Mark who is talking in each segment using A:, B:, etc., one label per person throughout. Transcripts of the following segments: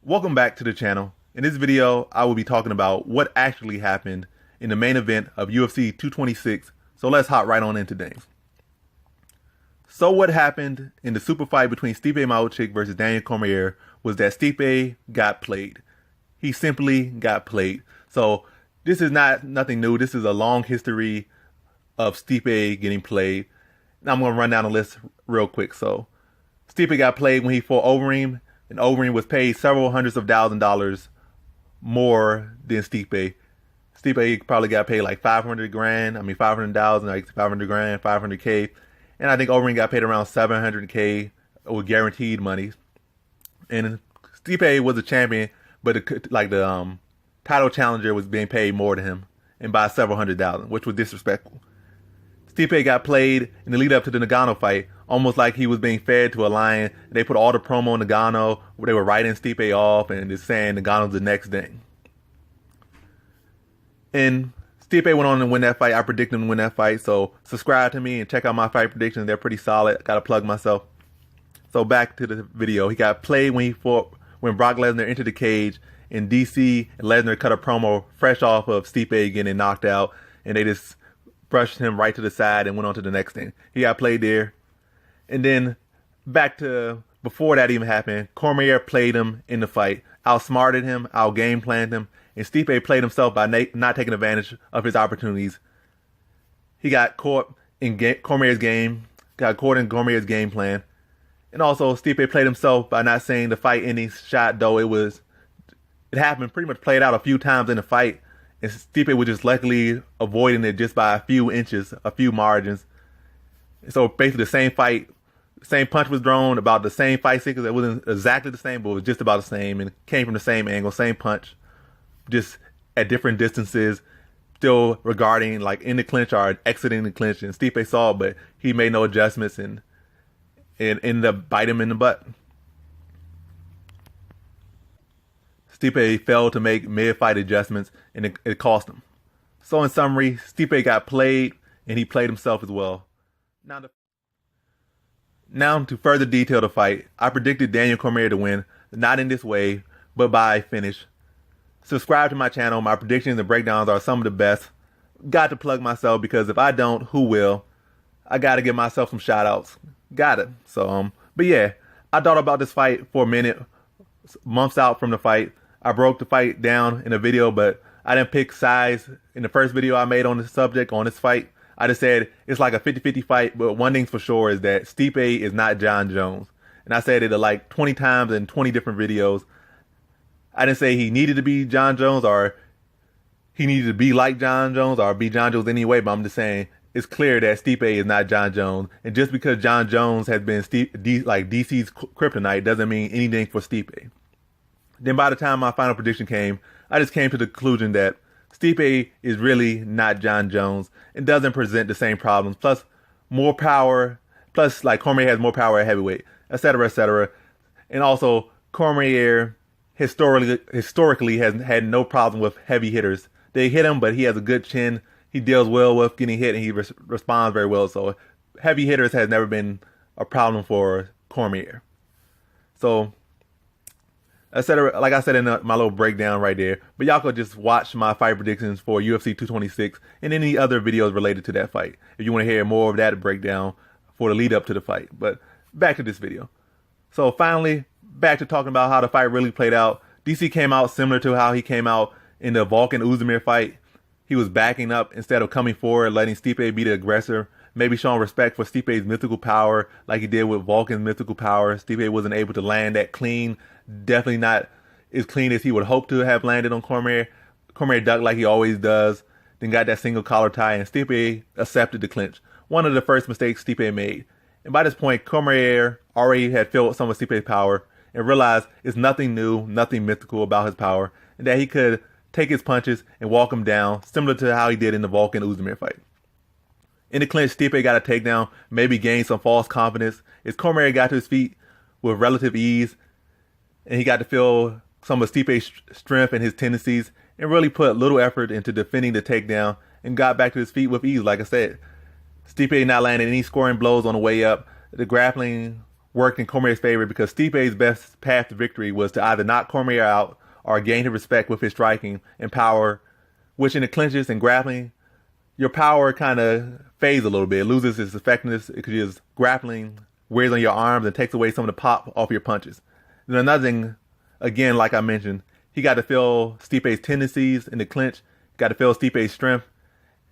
A: Welcome back to the channel. In this video, I will be talking about what actually happened in the main event of UFC 226. So let's hop right on into things. So what happened in the super fight between Stipe Miocic versus Daniel Cormier was that Stipe got played. He simply got played. So this is nothing new. This is a long history of Stipe getting played. Now I'm going to run down the list real quick. So Stipe got played when he fought Overeem, and Overeem was paid several hundreds of $1,000s more than Stipe. Stipe probably got paid like 500,000, like 500 grand, 500K. And I think Overeem got paid around 700K with guaranteed money. And Stipe was a champion, but the title challenger was being paid more than him, and by several hundred thousand, which was disrespectful. Stipe got played in the lead up to the Ngannou fight, almost like he was being fed to a lion. They put all the promo on Ngannou where they were writing Stipe off and just saying Ngannou's the next thing. And Stipe went on to win that fight. I predicted him to win that fight. So subscribe to me and check out my fight predictions. They're pretty solid. Got to plug myself. So back to the video. He got played when Brock Lesnar entered the cage in DC, and Lesnar cut a promo fresh off of Stipe getting knocked out, and they just brushed him right to the side and went on to the next thing. He got played there. And then back to before that even happened, Cormier played him in the fight, outsmarted him, out-game planned him, and Stipe played himself by not taking advantage of his opportunities. He got caught in Cormier's game plan. And also, Stipe played himself by not saying the fight-ending shot, though it happened, pretty much played out a few times in the fight, and Stipe was just luckily avoiding it just by a few inches, a few margins. So basically the same fight, same punch was thrown, about the same fight sequence. It wasn't exactly the same, but it was just about the same, and it came from the same angle, same punch, just at different distances, still regarding like in the clinch or exiting the clinch. And Stipe saw it, but he made no adjustments and ended up biting him in the butt. Stipe failed to make mid-fight adjustments, and it cost him. So in summary, Stipe got played, and he played himself as well. Now to further detail the fight, I predicted Daniel Cormier to win, not in this way, but by finish. Subscribe to my channel. My predictions and breakdowns are some of the best. Got to plug myself, because if I don't, who will? I got to give myself some shout-outs. Got it. So, but yeah, I thought about this fight for a minute, months out from the fight. I broke the fight down in a video, but I didn't pick sides in the first video I made on this subject, on this fight. I just said it's like a 50-50 fight, but one thing's for sure is that Stipe is not Jon Jones. And I said it like 20 times in 20 different videos. I didn't say he needed to be Jon Jones or he needed to be like Jon Jones or be Jon Jones anyway, but I'm just saying it's clear that Stipe is not Jon Jones. And just because Jon Jones has been DC's kryptonite doesn't mean anything for Stipe. Then by the time my final prediction came, I just came to the conclusion that Stipe is really not Jon Jones and doesn't present the same problems. Plus, more power. Plus, like, Cormier has more power at heavyweight, etc., etc. And also, Cormier historically has had no problem with heavy hitters. They hit him, but he has a good chin. He deals well with getting hit, and he responds very well. So, heavy hitters has never been a problem for Cormier. So, etc. Like I said in my little breakdown right there. But y'all could just watch my fight predictions for UFC 226 and any other videos related to that fight if you want to hear more of that breakdown for the lead up to the fight. But back to this video. So finally, back to talking about how the fight really played out. DC came out similar to how he came out in the Volkan-Oezdemir fight. He was backing up instead of coming forward, letting Stipe be the aggressor. Maybe showing respect for Stipe's mythical power like he did with Volkan's mythical power. Stipe wasn't able to land that clean. Definitely not as clean as he would hope to have landed on Cormier. Cormier ducked like he always does. Then got that single collar tie, and Stipe accepted the clinch. One of the first mistakes Stipe made. And by this point, Cormier already had felt some of Stipe's power and realized it's nothing new, nothing mythical about his power, and that he could take his punches and walk him down, similar to how he did in the Volkan-Oezdemir fight. In the clinch, Stipe got a takedown, maybe gained some false confidence, as Cormier got to his feet with relative ease, and he got to feel some of Stipe's strength and his tendencies, and really put little effort into defending the takedown, and got back to his feet with ease, like I said. Stipe not landing any scoring blows on the way up. The grappling worked in Cormier's favor because Stipe's best path to victory was to either knock Cormier out or gain his respect with his striking and power, which in the clinches and grappling, your power kind of fades a little bit. It loses its effectiveness because you're just grappling, wears on your arms, and takes away some of the pop off your punches. And another thing, again, like I mentioned, he got to feel Stipe's tendencies in the clinch, got to feel Stipe's strength,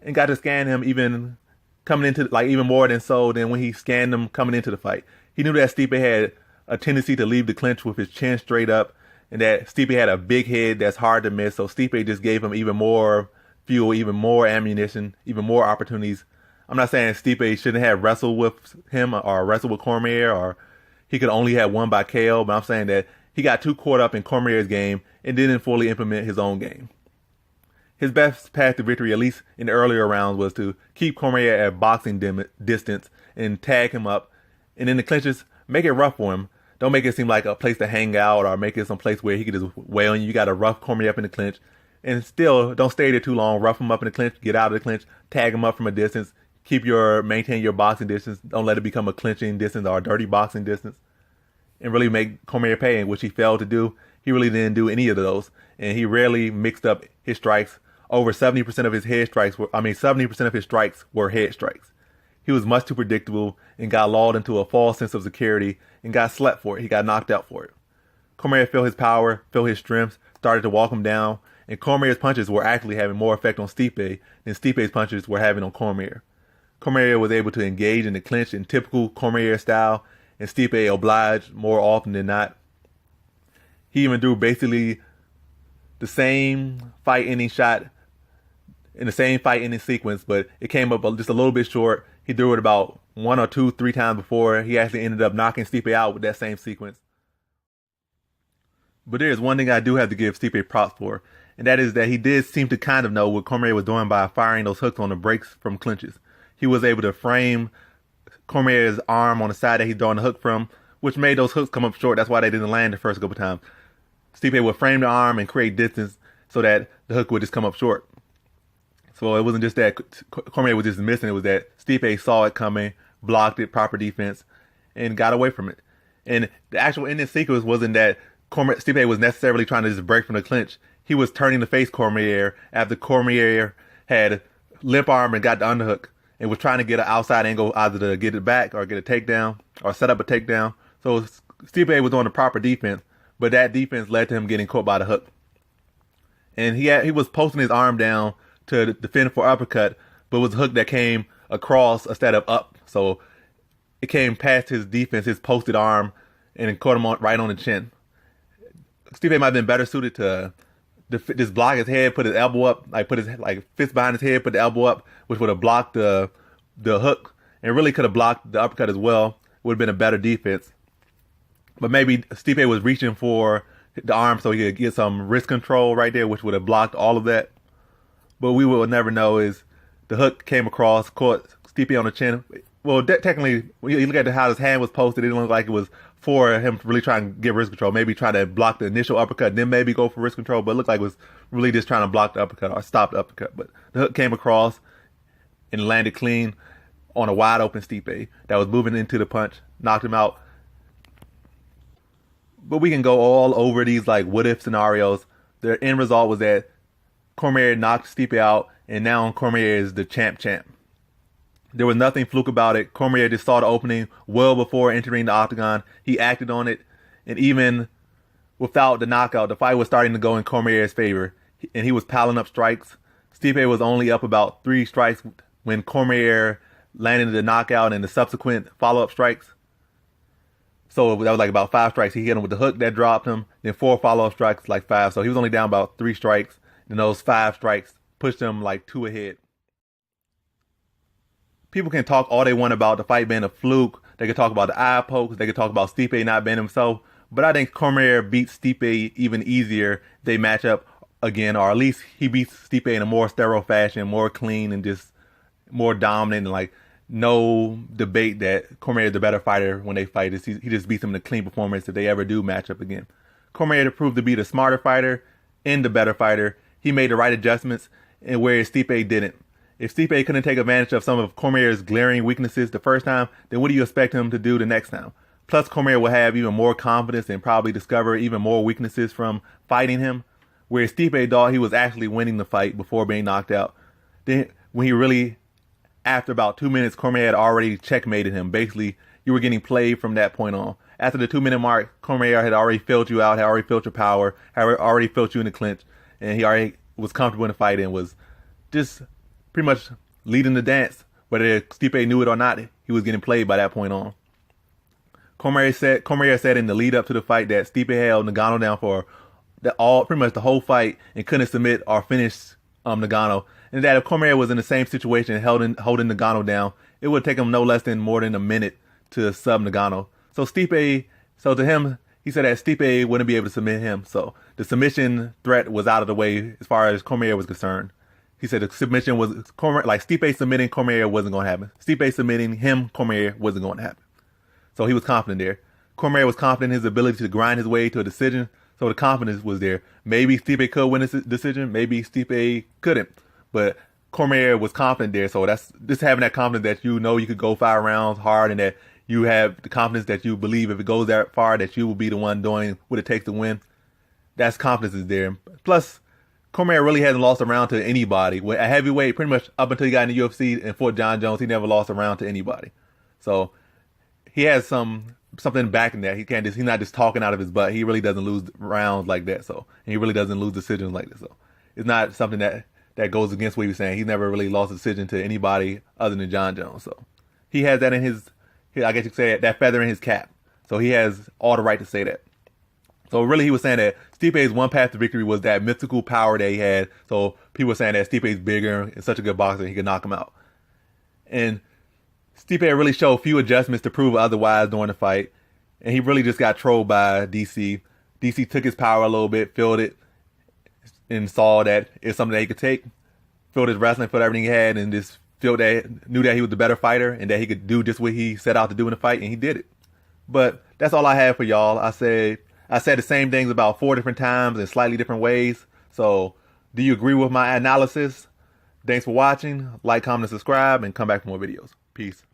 A: and got to scan him even coming into, like, even more than so than when he scanned him coming into the fight. He knew that Stipe had a tendency to leave the clinch with his chin straight up, and that Stipe had a big head that's hard to miss. So Stipe just gave him even more fuel, even more ammunition, even more opportunities. I'm not saying Stipe shouldn't have wrestled with him or wrestled with Cormier, or he could only have won by KO, but I'm saying that he got too caught up in Cormier's game and didn't fully implement his own game. His best path to victory, at least in the earlier rounds, was to keep Cormier at boxing distance and tag him up. And in the clinches, make it rough for him. Don't make it seem like a place to hang out or make it some place where he could just wail on you. You got to rough Cormier up in the clinch. And still, don't stay there too long. Rough him up in the clinch, get out of the clinch, tag him up from a distance. Maintain your boxing distance. Don't let it become a clinching distance or a dirty boxing distance. And really make Cormier pay, which he failed to do. He really didn't do any of those. And he rarely mixed up his strikes. Over 70% of his 70% of his strikes were head strikes. He was much too predictable and got lulled into a false sense of security and got slept for it. He got knocked out for it. Cormier felt his power, felt his strength, started to walk him down, and Cormier's punches were actually having more effect on Stipe than Stipe's punches were having on Cormier. Cormier was able to engage in the clinch in typical Cormier style, and Stipe obliged more often than not. He even threw basically the same fight-ending shot in the same fight-ending sequence, but it came up just a little bit short. He threw it about 1 or 2, 3 times before he actually ended up knocking Stipe out with that same sequence. But there's one thing I do have to give Stipe props for, and that is that he did seem to kind of know what Cormier was doing by firing those hooks on the breaks from clinches. He was able to frame Cormier's arm on the side that he's throwing the hook from, which made those hooks come up short. That's why they didn't land the first couple times. Stipe would frame the arm and create distance so that the hook would just come up short. So it wasn't just that Cormier was just missing. It was that Stipe saw it coming, blocked it, proper defense, and got away from it. And the actual ending sequence wasn't that Stipe was necessarily trying to just break from the clinch. He was turning to face Cormier after Cormier had limp arm and got the underhook and was trying to get an outside angle either to get it back or get a takedown or set up a takedown. So Stipe was on the proper defense, but that defense led to him getting caught by the hook. And he was posting his arm down to defend for uppercut, but it was a hook that came across instead of up. So it came past his defense, his posted arm, and it caught him right on the chin. Stipe might have been better suited to just block his head, put his elbow up, put his fist behind his head, put the elbow up, which would have blocked the hook, and really could have blocked the uppercut as well. Would have been a better defense. But maybe Stipe was reaching for the arm so he could get some wrist control right there, which would have blocked all of that. But we will never know is the hook came across, caught Stipe on the chin. Well, technically, when you look at how his hand was posted, it didn't look like it was for him really trying to get wrist control. Maybe try to block the initial uppercut, then maybe go for wrist control. But it looked like it was really just trying to block the uppercut or stop the uppercut. But the hook came across and landed clean on a wide open Stipe that was moving into the punch, knocked him out. But we can go all over these what if scenarios. The end result was that Cormier knocked Stipe out, and now Cormier is the champ. There was nothing fluke about it. Cormier just saw the opening well before entering the octagon. He acted on it, and even without the knockout, the fight was starting to go in Cormier's favor, and he was piling up strikes. Stipe was only up about 3 strikes when Cormier landed the knockout and the subsequent follow-up strikes. So that was about 5 strikes. He hit him with the hook that dropped him, then 4 follow-up strikes, 5. So he was only down about 3 strikes. And those 5 strikes pushed him 2 ahead. People can talk all they want about the fight being a fluke. They can talk about the eye pokes. They can talk about Stipe not being himself. But I think Cormier beats Stipe even easier if they match up again. Or at least he beats Stipe in a more sterile fashion, more clean and just more dominant. And no debate that Cormier is the better fighter when they fight. He just beats him in a clean performance if they ever do match up again. Cormier proved to be the smarter fighter and the better fighter. He made the right adjustments, and whereas Stipe didn't. If Stipe couldn't take advantage of some of Cormier's glaring weaknesses the first time, then what do you expect him to do the next time? Plus, Cormier will have even more confidence and probably discover even more weaknesses from fighting him. Whereas Stipe thought he was actually winning the fight before being knocked out. Then, when he really, after about 2 minutes, Cormier had already checkmated him. Basically, you were getting played from that point on. After the 2-minute mark, Cormier had already felt you out, had already felt your power, had already felt you in the clinch, and he already was comfortable in the fight and was just pretty much leading the dance. Whether Stipe knew it or not, he was getting played by that point on. Cormier said in the lead up to the fight that Stipe held Ngannou down for pretty much the whole fight and couldn't submit or finish Ngannou, and that if Cormier was in the same situation holding Ngannou down, it would take him no less than more than a minute to sub Ngannou. So to him, he said that Stipe wouldn't be able to submit him. So the submission threat was out of the way as far as Cormier was concerned. He said the submission was Stipe submitting Cormier wasn't going to happen. Stipe submitting him, Cormier wasn't going to happen. So he was confident there. Cormier was confident in his ability to grind his way to a decision. So the confidence was there. Maybe Stipe could win this decision. Maybe Stipe couldn't. But Cormier was confident there. So that's just having that confidence that you know you could go 5 rounds hard and that you have the confidence that you believe if it goes that far that you will be the one doing what it takes to win. That's confidence is there. Plus, Cormier really hasn't lost a round to anybody. At heavyweight, pretty much up until he got in the UFC and fought John Jones, he never lost a round to anybody. So he has something backing that. He's not just talking out of his butt. He really doesn't lose rounds like that. So, and he really doesn't lose decisions like this. So it's not something that goes against what he was saying. He's never really lost a decision to anybody other than John Jones. So he has that in his I guess you could say that feather in his cap. So he has all the right to say that. So really he was saying that Stipe's one path to victory was that mythical power that he had. So people were saying that Stipe's bigger and such a good boxer, he could knock him out. And Stipe really showed few adjustments to prove otherwise during the fight. And he really just got trolled by DC. DC took his power a little bit, filled it, and saw that it's something that he could take. Filled his wrestling, filled everything he had, and just knew that he was the better fighter and that he could do just what he set out to do in the fight, and he did it. But that's all I have for y'all. I said the same things about 4 different times in slightly different ways. So do you agree with my analysis? Thanks for watching. Like, comment, and subscribe, and come back for more videos. Peace.